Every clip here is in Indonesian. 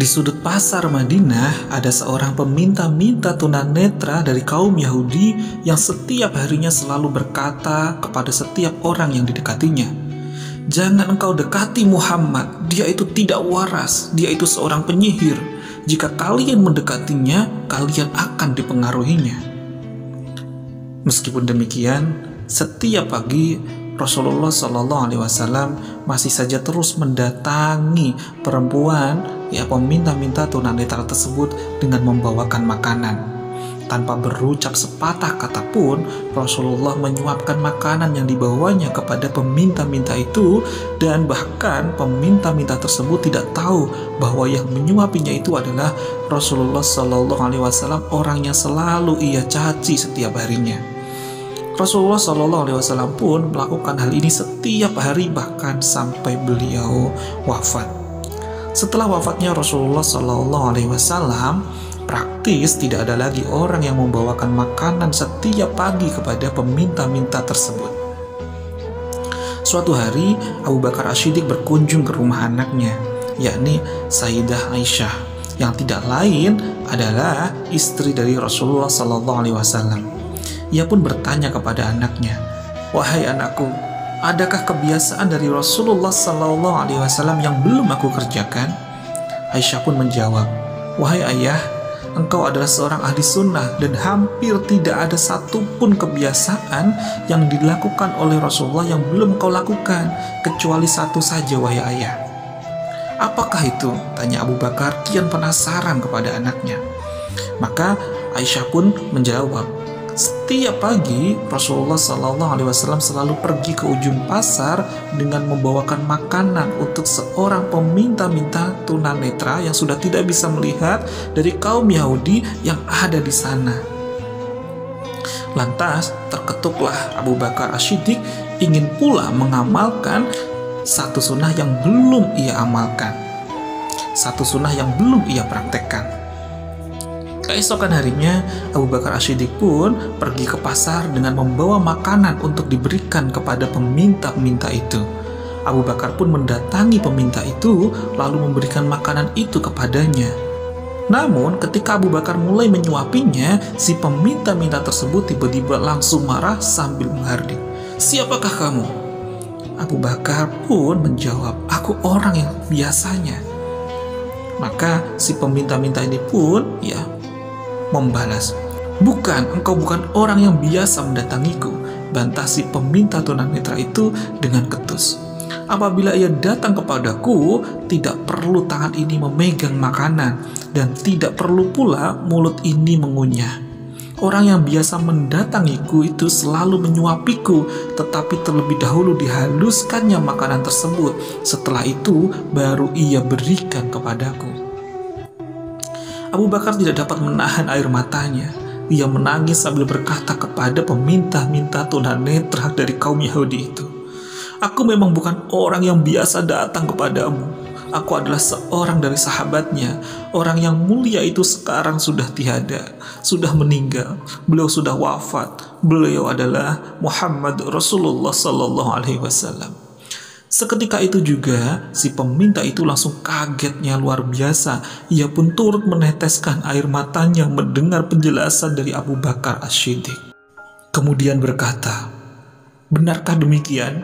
Di sudut pasar Madinah ada seorang peminta-minta tunanetra dari kaum Yahudi yang setiap harinya selalu berkata kepada setiap orang yang didekatinya, "Jangan engkau dekati Muhammad, dia itu tidak waras, dia itu seorang penyihir. Jika kalian mendekatinya, kalian akan dipengaruhinya." Meskipun demikian, setiap pagi Rasulullah SAW masih saja terus mendatangi perempuan peminta-minta tunanetra tersebut dengan membawakan makanan. Tanpa berucap sepatah kata pun, Rasulullah menyuapkan makanan yang dibawanya kepada peminta-minta itu, dan bahkan peminta-minta tersebut tidak tahu bahwa yang menyuapinya itu adalah Rasulullah SAW, orang yang selalu ia caci setiap harinya. Rasulullah SAW pun melakukan hal ini setiap hari, bahkan sampai beliau wafat. Setelah wafatnya Rasulullah SAW, praktis tidak ada lagi orang yang membawakan makanan setiap pagi kepada peminta-minta tersebut. Suatu hari Abu Bakar As-Siddiq berkunjung ke rumah anaknya, yakni Sayyidah Aisyah, yang tidak lain adalah istri dari Rasulullah SAW. Ia pun bertanya kepada anaknya, "Wahai anakku, adakah kebiasaan dari Rasulullah SAW yang belum aku kerjakan?" Aisyah pun menjawab, "Wahai ayah, engkau adalah seorang ahli sunnah dan hampir tidak ada satupun kebiasaan yang dilakukan oleh Rasulullah yang belum kau lakukan, kecuali satu saja, wahai ayah." "Apakah itu?" tanya Abu Bakar kian penasaran kepada anaknya. Maka Aisyah pun menjawab, "Setiap pagi Rasulullah SAW selalu pergi ke ujung pasar dengan membawakan makanan untuk seorang peminta-minta tunanetra yang sudah tidak bisa melihat dari kaum Yahudi yang ada di sana." Lantas terketuklah Abu Bakar As-Siddiq ingin pula mengamalkan satu sunnah yang belum ia amalkan, satu sunnah yang belum ia praktekkan. Keesokan harinya, Abu Bakar As-Siddiq pun pergi ke pasar dengan membawa makanan untuk diberikan kepada peminta-peminta itu. Abu Bakar pun mendatangi peminta itu, lalu memberikan makanan itu kepadanya. Namun, ketika Abu Bakar mulai menyuapinya, si peminta-minta tersebut tiba-tiba langsung marah sambil menghardik, "Siapakah kamu?" Abu Bakar pun menjawab, "Aku orang yang biasanya." Maka si peminta-minta ini pun membalas, "Bukan, engkau bukan orang yang biasa mendatangiku," bantah si peminta tunanetra itu dengan ketus. "Apabila ia datang kepadaku, tidak perlu tangan ini memegang makanan, dan tidak perlu pula mulut ini mengunyah. Orang yang biasa mendatangiku itu selalu menyuapiku, tetapi terlebih dahulu dihaluskannya makanan tersebut. Setelah itu, baru ia berikan kepadaku." Abu Bakar tidak dapat menahan air matanya. Ia menangis sambil berkata kepada peminta-minta tunanetra dari kaum Yahudi itu, "Aku memang bukan orang yang biasa datang kepadamu. Aku adalah seorang dari sahabatnya. Orang yang mulia itu sekarang sudah tiada, sudah meninggal. Beliau sudah wafat. Beliau adalah Muhammad Rasulullah SAW." Seketika itu juga, si peminta itu langsung kagetnya luar biasa. Ia pun turut meneteskan air matanya mendengar penjelasan dari Abu Bakar As-Siddiq. Kemudian berkata, "Benarkah demikian?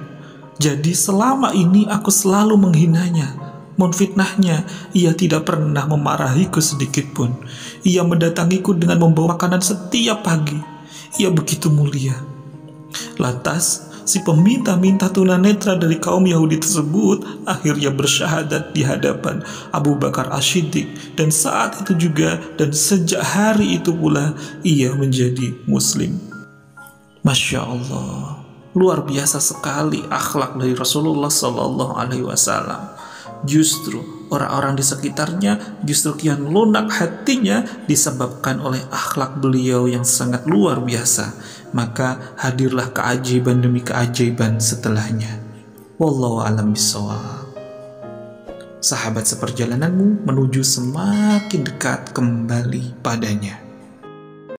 Jadi selama ini aku selalu menghinanya, memfitnahnya. Ia tidak pernah memarahiku sedikit pun. Ia mendatangiku dengan membawa makanan setiap pagi. Ia begitu mulia." Lantas si peminta-minta tunanetra dari kaum Yahudi tersebut akhirnya bersyahadat di hadapan Abu Bakar As-Siddiq, dan saat itu juga dan sejak hari itu pula ia menjadi muslim. Masya Allah, luar biasa sekali akhlak dari Rasulullah SAW. Justru orang-orang di sekitarnya justru kian lunak hatinya disebabkan oleh akhlak beliau yang sangat luar biasa. Maka hadirlah keajaiban demi keajaiban setelahnya. Wallahu a'lam bishawab. Sahabat seperjalananmu menuju semakin dekat kembali padanya.